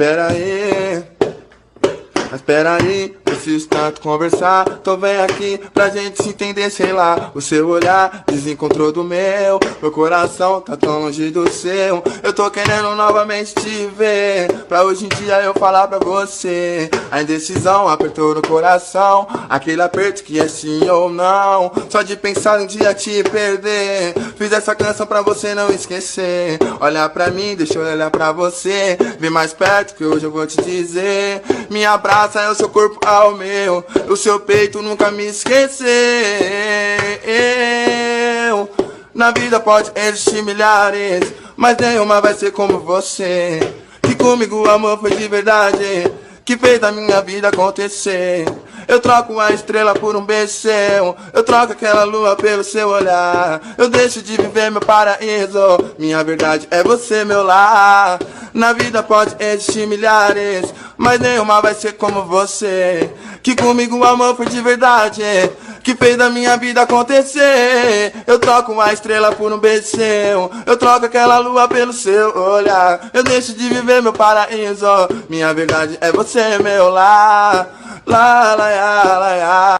espera aí. Mas peraí, preciso tanto conversar. Então vem aqui pra gente se entender, sei lá. O seu olhar desencontrou do meu. Meu coração tá tão longe do seu. Eu tô querendo novamente te ver, pra hoje em dia eu falar pra você. A indecisão apertou no coração, aquele aperto que é sim ou não. Só de pensar um dia te perder. Fiz essa canção pra você não esquecer. Olha pra mim, deixa eu olhar pra você. Vem mais perto que hoje eu vou te dizer. Me abraça, é o seu corpo ao meu, o seu peito nunca me esqueceu. Na vida pode existir milhares, mas nenhuma vai ser como você. Que comigo o amor foi de verdade, que fez da minha vida acontecer. Eu troco a estrela por um beijo seu, eu troco aquela lua pelo seu olhar. Eu deixo de viver meu paraíso, minha verdade é você, meu lar. Na vida pode existir milhares, mas nenhuma vai ser como você. Que comigo o amor foi de verdade, que fez da minha vida acontecer. Eu troco a estrela por um beijo seu, eu troco aquela lua pelo seu olhar. Eu deixo de viver meu paraíso, minha verdade é você, meu lar. Lá, lá, lá, lá, lá.